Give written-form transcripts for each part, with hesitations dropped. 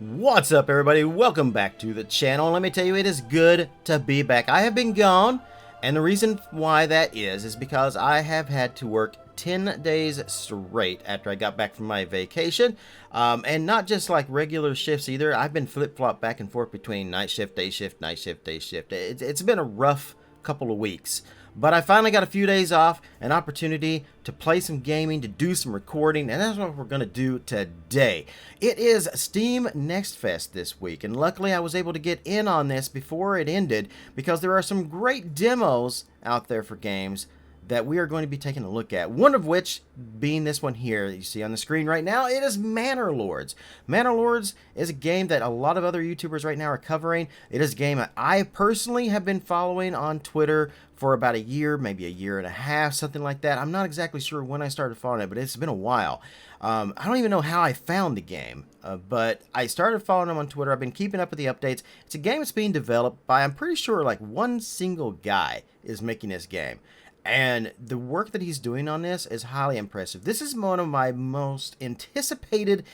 What's up, everybody? Welcome back to the channel. Let me tell you, it is good to be back. I have been gone, and the reason why that is because I have had to work 10 days straight after I got back from my vacation, and not just like regular shifts either. I've been flip-flop back and forth between night shift, day shift, night shift, day shift. It's been a rough couple of weeks. But I finally got a few days off, an opportunity to play some gaming, to do some recording, and that's what we're going to do today. It is Steam Next Fest this week, and luckily I was able to get in on this before it ended because there are some great demos out there for games that we are going to be taking a look at. One of which being this one here that you see on the screen right now. It is Manor Lords. Manor Lords is a game that a lot of other YouTubers right now are covering. It is a game that I personally have been following on Twitter for about a year, maybe a year and a half, something like that. I'm not exactly sure when I started following it, but it's been a while. I don't even know how I found the game, but I started following them on Twitter. I've been keeping up with the updates. It's a game that's being developed by, I'm pretty sure, like one single guy is making this game. And the work that he's doing on this is highly impressive. This is one of my most anticipated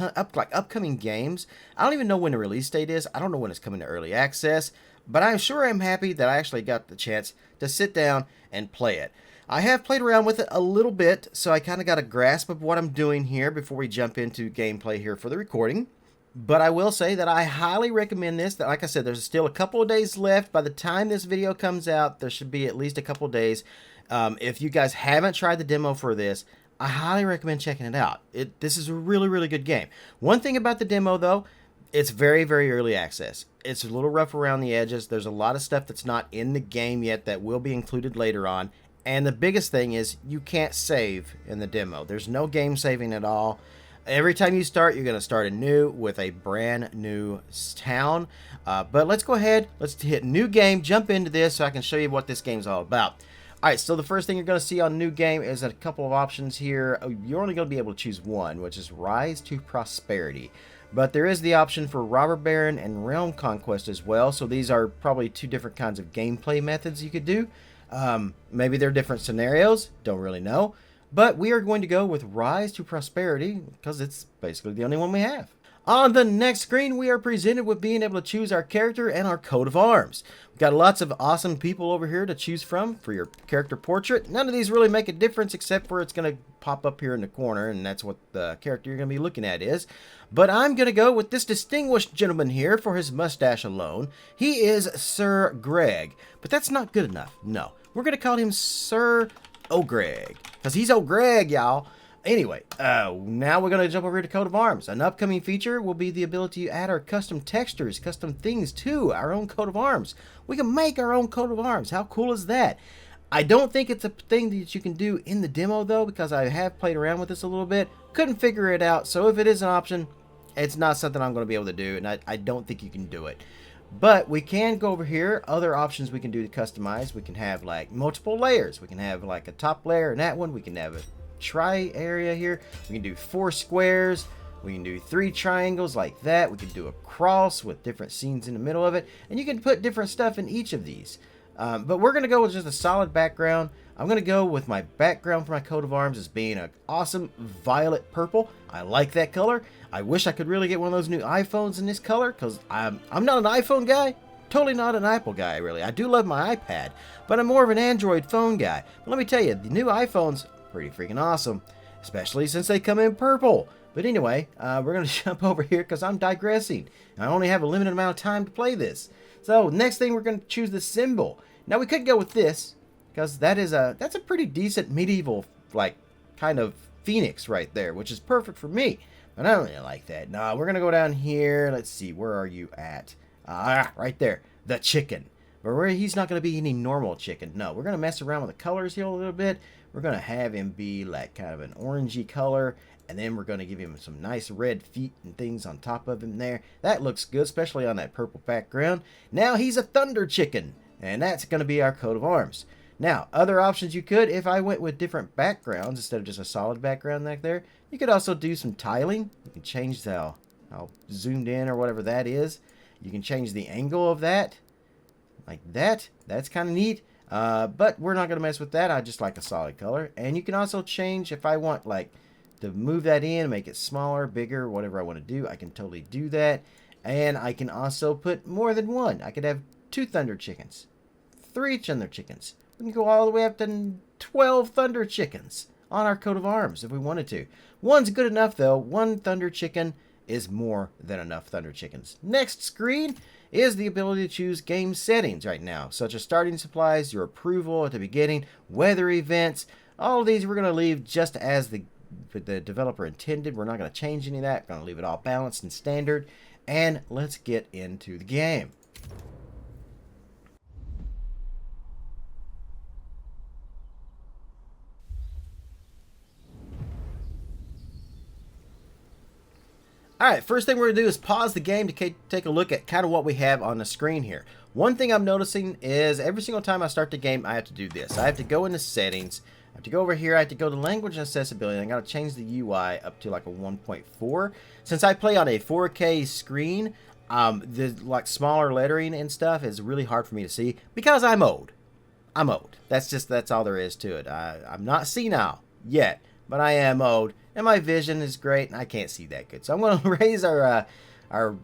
upcoming games. I don't even know when the release date is. I don't know when it's coming to early access. But I'm sure I'm happy that I actually got the chance to sit down and play it. I have played around with it a little bit, so I kind of got a grasp of what I'm doing here before we jump into gameplay here for the recording. But I will say that I highly recommend this. That, like I said, there's still a couple of days left. By the time this video comes out, there should be at least a couple of days. If you guys haven't tried the demo for this, I highly recommend checking it out. This is a really, really good game. One thing about the demo, though, it's very, very early access. It's a little rough around the edges. There's a lot of stuff that's not in the game yet that will be included later on. And the biggest thing is you can't save in the demo. There's no game saving at all. Every time you start, you're going to start anew with a brand new town. But let's go ahead. Let's hit new game, jump into this so I can show you what this game's all about. All right, so the first thing you're going to see on new game is a couple of options here. You're only going to be able to choose one, which is Rise to Prosperity. But there is the option for Robber Baron and Realm Conquest as well. So these are probably two different kinds of gameplay methods you could do. Maybe they're different scenarios. Don't really know. But we are going to go with Rise to Prosperity because it's basically the only one we have. On the next screen, we are presented with being able to choose our character and our coat of arms. We've got lots of awesome people over here to choose from for your character portrait. None of these really make a difference except for it's going to pop up here in the corner, and that's what the character you're going to be looking at is. But I'm going to go with this distinguished gentleman here for his mustache alone. He is Sir Greg, but that's not good enough. No, we're going to call him Sir O'Greg, because he's O'Greg, y'all. Anyway, now we're going to jump over here to Coat of Arms. An upcoming feature will be the ability to add our custom textures, custom things to our own Coat of Arms. We can make our own Coat of Arms. How cool is that? I don't think it's a thing that you can do in the demo, though, because I have played around with this a little bit. Couldn't figure it out, so if it is an option, it's not something I'm going to be able to do, and I don't think you can do it. But we can go over here. Other options we can do to customize. We can have like multiple layers. We can have like a top layer in that one. We can have a tri area here. We can do 4 squares. We can do 3 triangles like that. We can do a cross with different scenes in the middle of it. And you can put different stuff in each of these. But we're going to go with just a solid background. I'm going to go with my background for my coat of arms as being an awesome violet purple. I like that color. I wish I could really get one of those new iPhones in this color because I'm not an iPhone guy. Totally not an Apple guy, really. I do love my iPad, but I'm more of an Android phone guy. But let me tell you, the new iPhones are pretty freaking awesome, especially since they come in purple. But anyway, we're going to jump over here because I'm digressing. I only have a limited amount of time to play this. So next thing, we're going to choose the symbol. Now we could go with this because that's a pretty decent medieval like kind of phoenix right there, which is perfect for me. But I don't really like that. No, we're going to go down here. Let's see. Where are you at? Right there. The chicken. But he's not going to be any normal chicken. No, we're going to mess around with the colors here a little bit. We're going to have him be like kind of an orangey color. And then we're going to give him some nice red feet and things on top of him there. That looks good, especially on that purple background. Now he's a thunder chicken. And that's going to be our coat of arms. Now, other options you could, if I went with different backgrounds instead of just a solid background like there, you could also do some tiling. You can change how zoomed in or whatever that is. You can change the angle of that, like that. That's kind of neat. But we're not going to mess with that. I just like a solid color. And you can also change if I want like to move that in, make it smaller, bigger, whatever I want to do, I can totally do that. And I can also put more than one. I could have 2 thunder chickens, 3 thunder chickens. We can go all the way up to 12 thunder chickens on our coat of arms if we wanted to. One's good enough though. 1 thunder chicken is more than enough thunder chickens. Next screen is the ability to choose game settings right now, such as starting supplies, your approval at the beginning, weather events. All of these we're going to leave just as the developer intended. We're not going to change any of that. We're going to leave it all balanced and standard. And let's get into the game. Alright, first thing we're going to do is pause the game to take a look at kind of what we have on the screen here. One thing I'm noticing is every single time I start the game, I have to do this. I have to go into settings. I have to go over here. I have to go to language and accessibility. I got to change the UI up to like a 1.4. Since I play on a 4K screen, the like smaller lettering and stuff is really hard for me to see because I'm old. I'm old. That's all there is to it. I'm not senile yet, but I am old. And my vision is great, and I can't see that good. So I'm going to raise basically our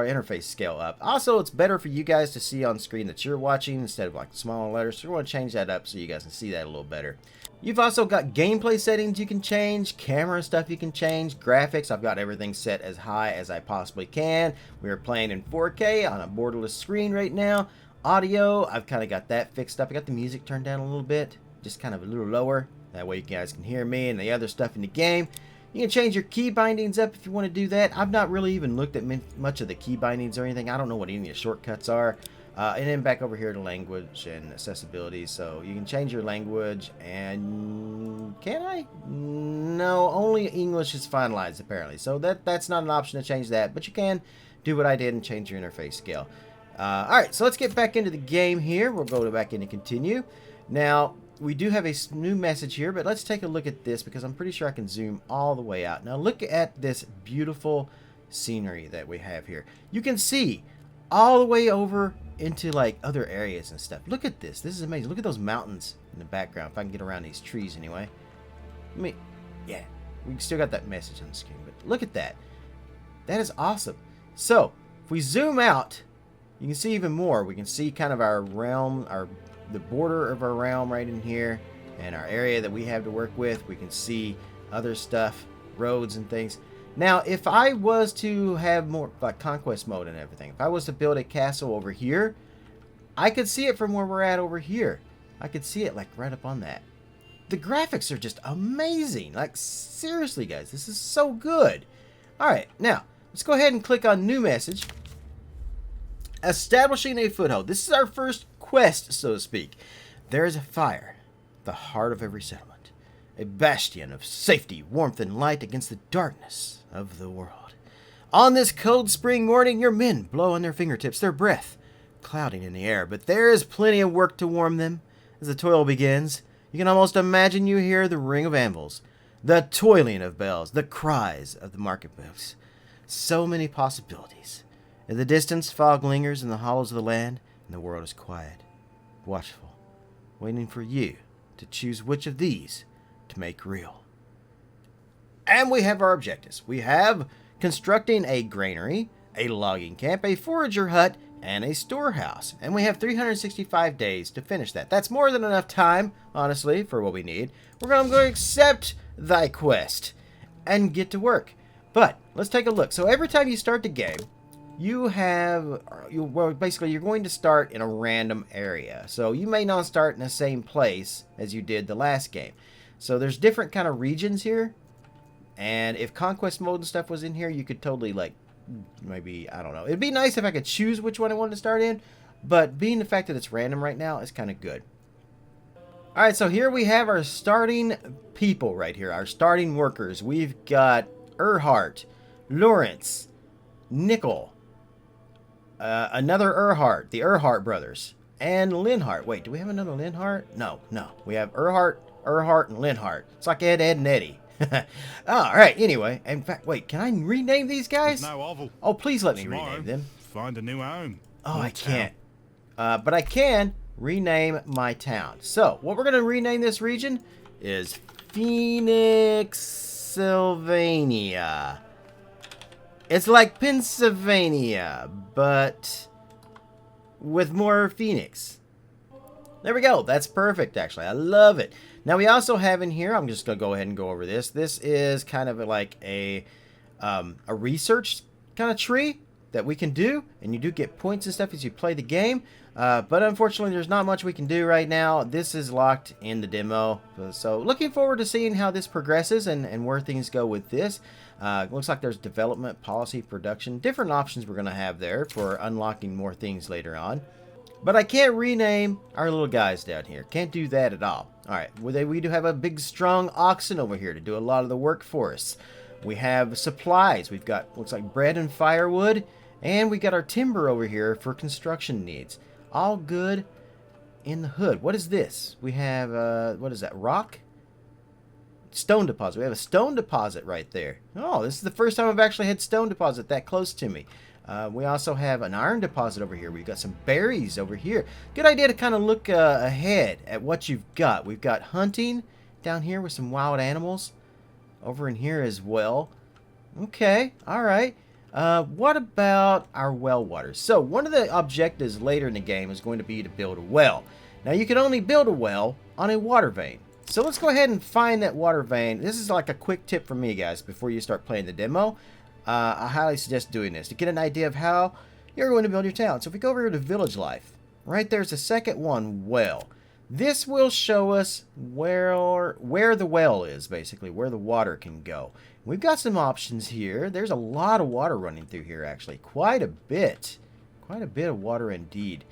interface scale up. Also, it's better for you guys to see on screen that you're watching instead of like smaller letters. So we're going to change that up so you guys can see that a little better. You've also got gameplay settings you can change, camera stuff you can change, graphics. I've got everything set as high as I possibly can. We are playing in 4K on a borderless screen right now. Audio, I've kind of got that fixed up. I got the music turned down a little bit, just kind of a little lower. That way you guys can hear me and the other stuff in the game. You can change your key bindings up if you want to do that. I've not really even looked at much of the key bindings or anything. I don't know what any of the shortcuts are. And then back over here to language and accessibility. So you can change your language. And can I? No, only English is finalized apparently. So that's not an option to change that. But you can do what I did and change your interface scale. Alright, so let's get back into the game here. We'll go back in and continue. Now, we do have a new message here, but let's take a look at this because I'm pretty sure I can zoom all the way out. Now look at this beautiful scenery that we have here. You can see all the way over into like other areas and stuff. Look at this. This is amazing. Look at those mountains in the background. If I can get around these trees anyway. Yeah, we still got that message on the screen, but look at that. That is awesome. So if we zoom out, you can see even more. We can see kind of our realm, the border of our realm right in here, and our area that we have to work with. We can see other stuff, roads and things. Now, if I was to have more like conquest mode and everything, if I was to build a castle over here, I could see it from where we're at over here. I could see it like right up on that. The graphics are just amazing. Like seriously, guys, this is so good. All right, now let's go ahead and click on new message. Establishing a foothold. This is our first quest, so to speak. There is a fire, the heart of every settlement, a bastion of safety, warmth, and light against the darkness of the world. On this cold spring morning, your men blow on their fingertips, their breath clouding in the air, but there is plenty of work to warm them. As the toil begins, you can almost imagine you hear the ring of anvils, the toiling of bells, the cries of the market booths. So many possibilities. In the distance, fog lingers in the hollows of the land, and the world is quiet, watchful, waiting for you to choose which of these to make real. And we have our objectives. We have constructing a granary, a logging camp, a forager hut, and a storehouse. And we have 365 days to finish that. That's more than enough time, honestly, for what we need. We're going to go accept thy quest and get to work. But let's take a look. So every time you start the game, basically you're going to start in a random area. So you may not start in the same place as you did the last game. So there's different kind of regions here. And if conquest mode and stuff was in here, you could totally like, maybe, I don't know. It'd be nice if I could choose which one I wanted to start in. But being the fact that it's random right now is kind of good. Alright, so here we have our starting people right here. Our starting workers. We've got Erhart, Lawrence, Nickel, another Erhart, the Erhart brothers, and Linhart. Wait, do we have another Linhart? No. We have Erhart, and Linhart. It's like Ed, and Eddie. Alright, anyway. In fact, wait, can I rename these guys? No oval. Oh, please let me rename them. Find a new home. Oh, I can't. But I can rename my town. So, what we're going to rename this region is Phoenix Pennsylvania. It's like Pennsylvania, but with more Phoenix. There we go. That's perfect, actually. I love it. Now, we also have in here, I'm just going to go ahead and go over this. This is kind of like a research kind of tree that we can do. And you do get points and stuff as you play the game. But unfortunately, there's not much we can do right now. This is locked in the demo. So looking forward to seeing how this progresses and where things go with this. Looks like there's development, policy, production. Different options we're going to have there for unlocking more things later on. But I can't rename our little guys down here. Can't do that at all. Alright, we do have a big strong oxen over here to do a lot of the work for us. We have supplies. We've got, looks like bread and firewood. And we got our timber over here for construction needs. All good in the hood. What is this? We have, what is that, rock? Stone deposit. We have a stone deposit right there. Oh, this is the first time I've actually had stone deposit that close to me. We also have an iron deposit over here. We've got some berries over here. Good idea to kind of look ahead at what you've got. We've got hunting down here with some wild animals over in here as well. Okay, all right. What about our well water? So one of the objectives later in the game is going to be to build a well. Now you can only build a well on a water vein. So let's go ahead and find that water vein. This is like a quick tip from me, guys, before you start playing the demo. I highly suggest doing this to get an idea of how you're going to build your town. So if we go over here to village life, right there's the second one, well. This will show us where the well is, basically, where the water can go. We've got some options here. There's a lot of water running through here, actually. Quite a bit. Quite a bit of water indeed.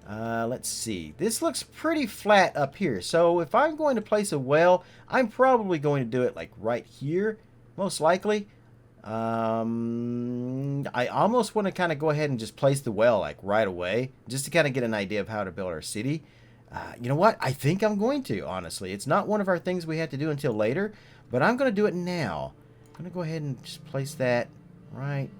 Let's see. This looks pretty flat up here. So if I'm going to place a well, I'm probably going to do it like right here, most likely. I almost want to kind of go ahead and just place the well like right away, just to kind of get an idea of how to build our city. You know what? I think I'm going to, honestly. It's not one of our things we have to do until later, but I'm going to do it now. I'm going to go ahead and just place that right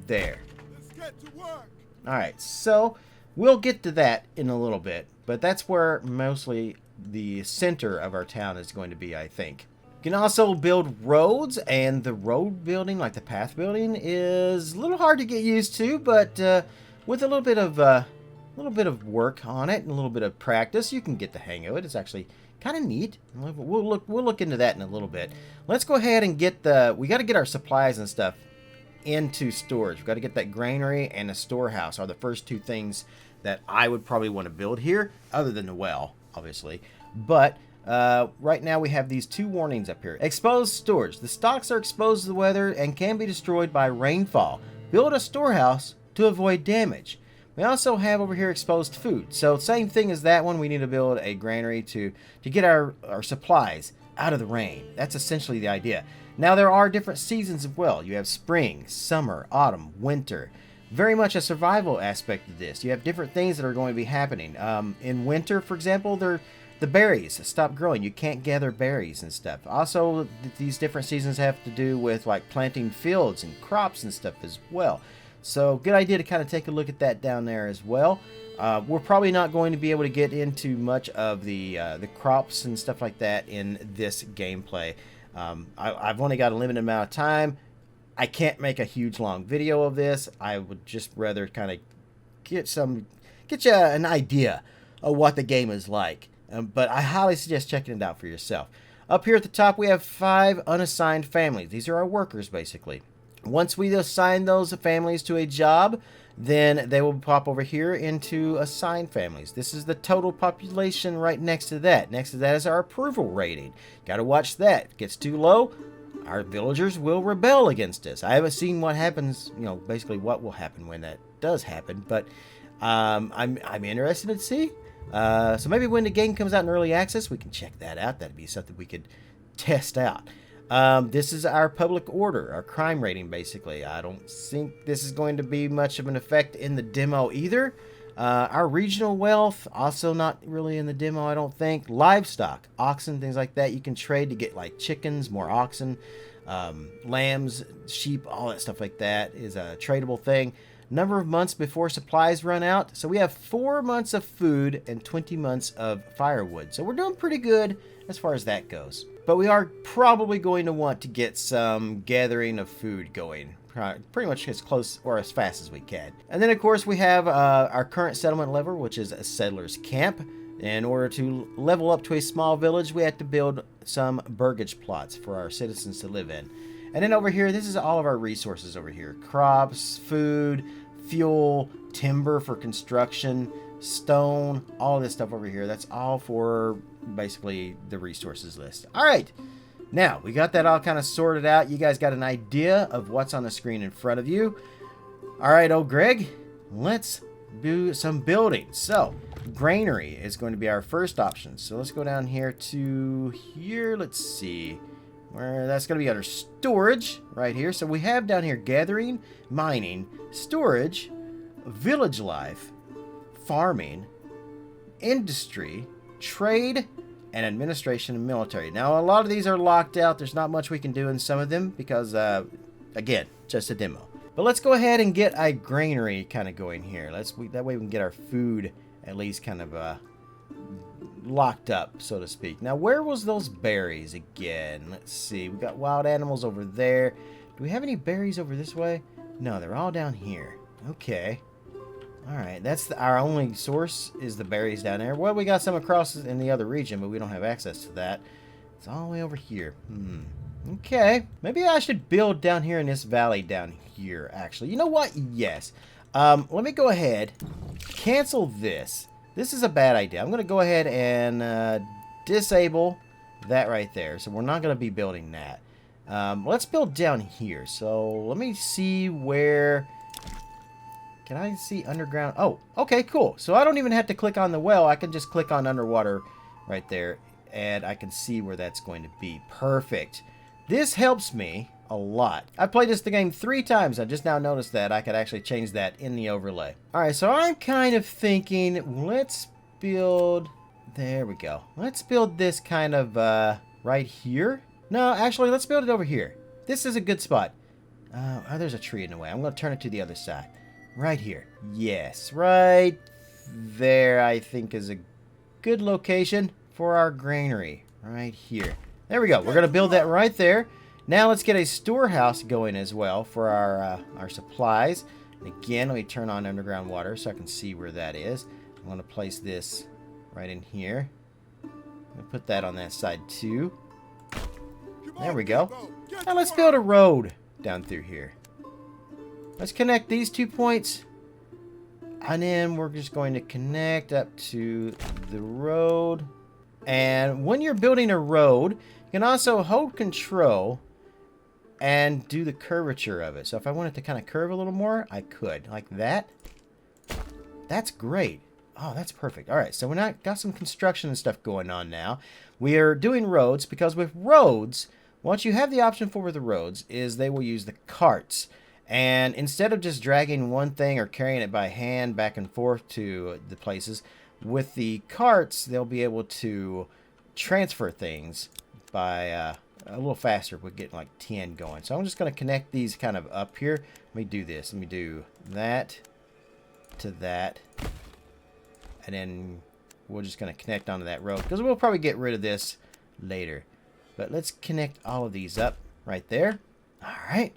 there. Let's get to work. All right, so we'll get to that in a little bit, but that's where mostly the center of our town is going to be, I think. You can also build roads, and the road building, like the path building, is a little hard to get used to, but with a little bit of work on it and a little bit of practice, you can get the hang of it. It's actually kind of neat. We'll look into that in a little bit. Let's go ahead and we got to get our supplies and stuff into storage. We've got to get that granary and a storehouse are the first two things that I would probably want to build here, other than the well, obviously. But right now we have these two warnings up here. Exposed storage. The stocks are exposed to the weather and can be destroyed by rainfall. Build a storehouse to avoid damage. We also have over here exposed food. So same thing as that one. We need to build a granary to get our supplies out of the rain. That's essentially the idea. Now there are different seasons as well. You have spring, summer, autumn, winter. Very much a survival aspect of this. You have different things that are going to be happening. In winter, for example, the berries stop growing. You can't gather berries and stuff. Also, these different seasons have to do with like planting fields and crops and stuff as well. So good idea to kind of take a look at that down there as well. We're probably not going to be able to get into much of the crops and stuff like that in this gameplay. I've only got a limited amount of time. I can't make a huge long video of this. I would just rather kind of get you an idea of what the game is like. But I highly suggest checking it out for yourself. Up here at the top, we have 5 unassigned families. These are our workers, basically. Once we assign those families to a job, then they will pop over here into assigned families. This is the total population right next to that. Next to that is our approval rating. Got to watch that. If it gets too low, our villagers will rebel against us. I haven't seen what happens, basically what will happen when that does happen, but I'm interested to see. So maybe when the game comes out in early access, we can check that out. That'd be something we could test out. This is our public order, our crime rating, basically. I don't think this is going to be much of an effect in the demo either. Our regional wealth, also not really in the demo, I don't think. Livestock, oxen, things like that. You can trade to get like chickens, more oxen, lambs, sheep, all that stuff like that is a tradable thing. Number of months before supplies run out. So we have 4 months of food and 20 months of firewood. So we're doing pretty good as far as that goes. But we are probably going to want to get some gathering of food going. Pretty much as close or as fast as we can. And then, of course, we have our current settlement level, which is a settler's camp. In order to level up to a small village, we have to build some burgage plots for our citizens to live in. And then over here, this is all of our resources over here. Crops, food, fuel, timber for construction, stone, all of this stuff over here. That's all for basically the resources list. All right. Now, we got that all kind of sorted out. You guys got an idea of what's on the screen in front of you. All right, old Greg, let's do some building. So, Granary is going to be our first option. So, let's go down here to here. Let's see. Where that's going to be under storage right here. So, we have down here gathering, mining, storage, village life, farming, industry, trade, and administration and military. Now, a lot of these are locked out. There's not much we can do in some of them because, again, just a demo. But let's go ahead and get a granary kind of going here. That way we can get our food at least kind of locked up, so to speak. Now, where was those berries again? Let's see. We got wild animals over there. Do we have any berries over this way? No, they're all down here. Okay. Alright, that's our only source is the berries down there. Well, we got some across in the other region, but we don't have access to that. It's all the way over here. Okay. Maybe I should build down here in this valley down here, actually. You know what? Yes. Let me go ahead. Cancel this. This is a bad idea. I'm going to go ahead and disable that right there. So we're not going to be building that. Let's build down here. So let me see where... Can I see underground? Oh, okay, cool. So I don't even have to click on the well. I can just click on underwater right there, and I can see where that's going to be. Perfect. This helps me a lot. I played this game 3 times. I just now noticed that I could actually change that in the overlay. All right, so I'm kind of thinking, let's build... There we go. Let's build this kind of right here. No, actually, let's build it over here. This is a good spot. Oh, there's a tree in the way. I'm going to turn it to the other side. Right here. Yes, right there I think is a good location for our granary. Right here. There we go. We're going to build that right there. Now let's get a storehouse going as well for our supplies. And again, let me turn on underground water so I can see where that is. I'm going to place this right in here. I'm going to put that on that side too. There we go. Now let's build a road down through here. Let's connect these 2 points, and then we're just going to connect up to the road. And when you're building a road, you can also hold control and do the curvature of it. So if I wanted to kind of curve a little more, I could, like that. That's great. Oh, that's perfect. All right, so we're got some construction and stuff going on now. We are doing roads because with roads, once you have the option for the roads, is they will use the carts. And instead of just dragging one thing or carrying it by hand back and forth to the places, with the carts, they'll be able to transfer things by a little faster. We're getting like 10 going. So I'm just going to connect these kind of up here. Let me do this. Let me do that to that. And then we're just going to connect onto that road because we'll probably get rid of this later. But let's connect all of these up right there. All right.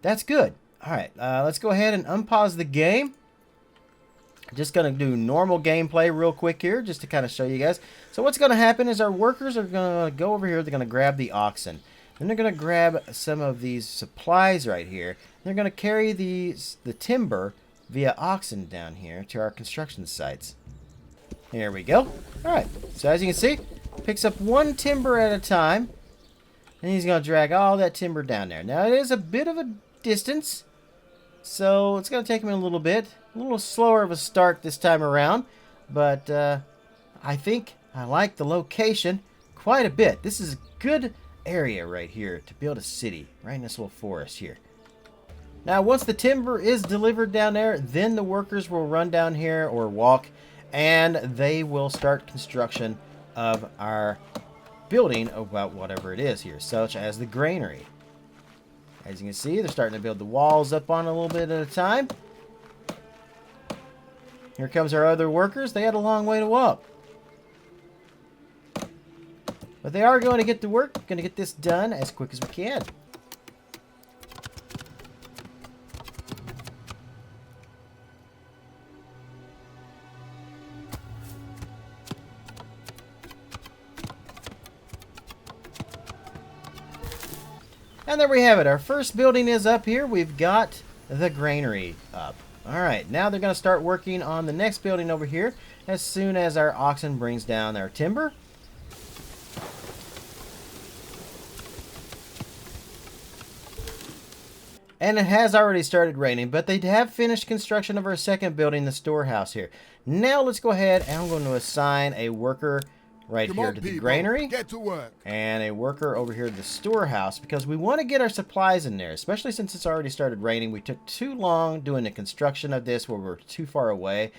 That's good. All right, let's go ahead and unpause the game. Just going to do normal gameplay real quick here just to kind of show you guys. So what's going to happen is our workers are going to go over here. They're going to grab the oxen. Then they're going to grab some of these supplies right here. They're going to carry the timber via oxen down here to our construction sites. Here we go. All right, so as you can see, picks up 1 timber at a time. And he's going to drag all that timber down there. Now, it is a bit of a distance. So it's going to take him a little slower of a start this time around, but I think I like the location quite a bit. This is a good area right here to build a city, right in this little forest here. Now once the timber is delivered down there, then the workers will run down here or walk, and they will start construction of our building about whatever it is here, such as the granary. As you can see, they're starting to build the walls up on a little bit at a time. Here comes our other workers. They had a long way to walk. But they are going to get to work. Going to get this done as quick as we can. And there we have it. Our first building is up here. We've got the granary up. Alright, now they're going to start working on the next building over here as soon as our oxen brings down their timber. And it has already started raining, but they have finished construction of our second building, the storehouse here. Now let's go ahead and I'm going to assign a worker right here to the granary. Get to work. And a worker over here to the storehouse, because we want to get our supplies in there, especially since it's already started raining. We took too long doing the construction of this where we're too far away.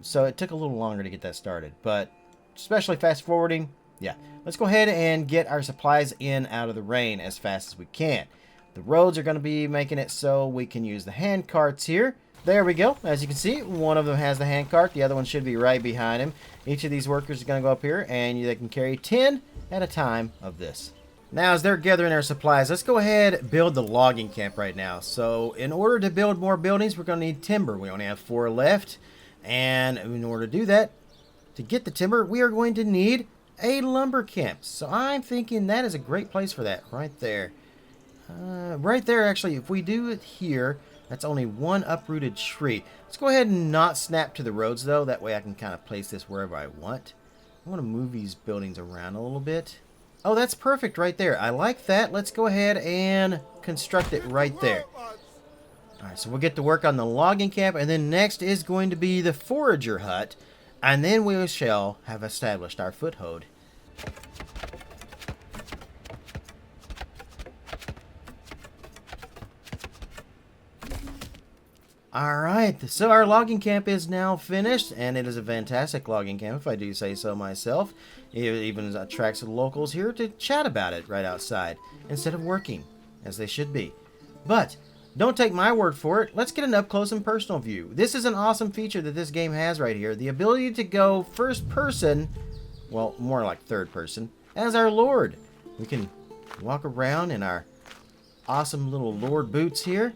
So it took a little longer to get that started. But especially fast forwarding, yeah. Let's go ahead and get our supplies in out of the rain as fast as we can. The roads are going to be making it so we can use the hand carts here. There we go. As you can see, one of them has the hand cart. The other one should be right behind him. Each of these workers is going to go up here, and they can carry 10 at a time of this. Now, as they're gathering their supplies, let's go ahead and build the logging camp right now. So, in order to build more buildings, we're going to need timber. We only have 4 left. And in order to do that, to get the timber, we are going to need a lumber camp. So, I'm thinking that is a great place for that right there. Right there, actually, if we do it here, that's only one uprooted tree. Let's go ahead and not snap to the roads, though. That way I can kind of place this wherever I want. I want to move these buildings around a little bit. Oh, that's perfect right there. I like that. Let's go ahead and construct it right there. Alright, so we'll get to work on the logging camp, and then next is going to be the Forager Hut, and then we shall have established our foothold. Alright, so our logging camp is now finished, and it is a fantastic logging camp, if I do say so myself. It even attracts the locals here to chat about it right outside, instead of working, as they should be. But, don't take my word for it, let's get an up-close and personal view. This is an awesome feature that this game has right here, the ability to go first person, well, more like third person, as our Lord. We can walk around in our awesome little Lord boots here.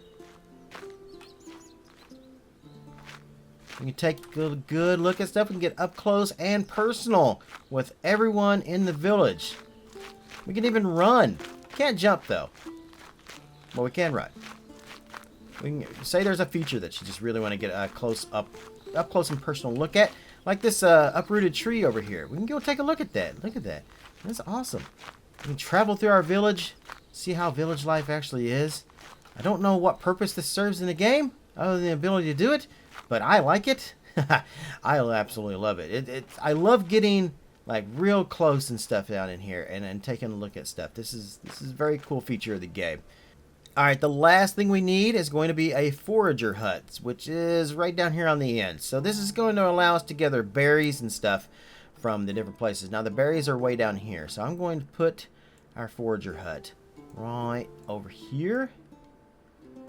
We can take a good look at stuff. We can get up close and personal with everyone in the village. We can even run. Can't jump, though. Well, we can run. We can say there's a feature that you just really want to get a up close and personal look at. Like this uprooted tree over here. We can go take a look at that. Look at that. That's awesome. We can travel through our village. See how village life actually is. I don't know what purpose this serves in the game, other than the ability to do it. But I like it. I absolutely love it. I love getting like real close and stuff down in here and taking a look at stuff. This is a very cool feature of the game. Alright, the last thing we need is going to be a Forager Hut, which is right down here on the end. So this is going to allow us to gather berries and stuff from the different places. Now the berries are way down here. So I'm going to put our Forager Hut right over here.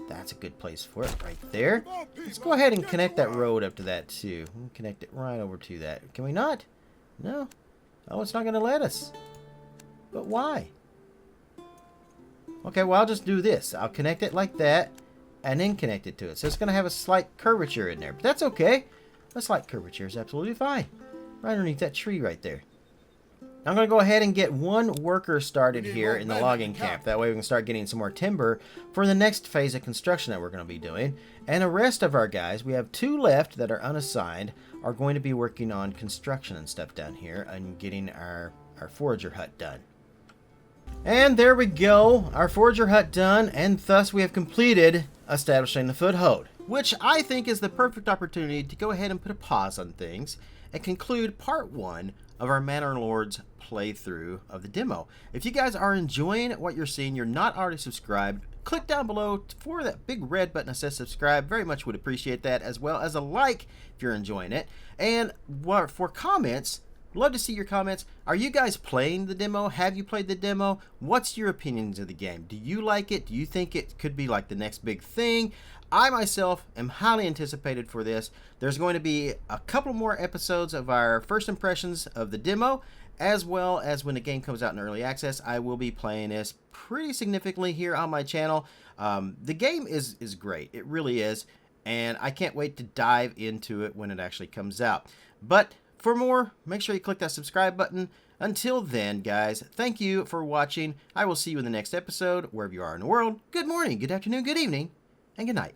That's a good place for it right there. Let's go ahead and connect that road up to that too. We'll connect it right over to that. Can we not? No. Oh, it's not going to let us. But why? Okay, well, I'll just do this. I'll connect it like that and then connect it to it. So it's going to have a slight curvature in there. But that's okay. A slight curvature is absolutely fine. Right underneath that tree right there. I'm going to go ahead and get one worker started here in the logging camp. That way we can start getting some more timber for the next phase of construction that we're going to be doing. And the rest of our guys, we have 2 left that are unassigned, are going to be working on construction and stuff down here and getting our Forager Hut done. And there we go, our Forager Hut done, and thus we have completed establishing the foothold, which I think is the perfect opportunity to go ahead and put a pause on things and conclude part 1 of our Manor Lords playthrough of the demo. If you guys are enjoying what you're seeing, you're not already subscribed, click down below for that big red button that says subscribe. Very much would appreciate that, as well as a like if you're enjoying it. And for comments, Love to see your comments. Are you guys playing the demo? Have you played the demo? What's your opinions of the game? Do you like it? Do you think it could be like the next big thing? I myself am highly anticipated for this. There's going to be a couple more episodes of our first impressions of the demo, as well as when the game comes out in early access. I will be playing this pretty significantly here on my channel. The game is great. It really is. And I can't wait to dive into it when it actually comes out. But for more, make sure you click that subscribe button. Until then, guys, thank you for watching. I will see you in the next episode, wherever you are in the world. Good morning, good afternoon, good evening, and good night.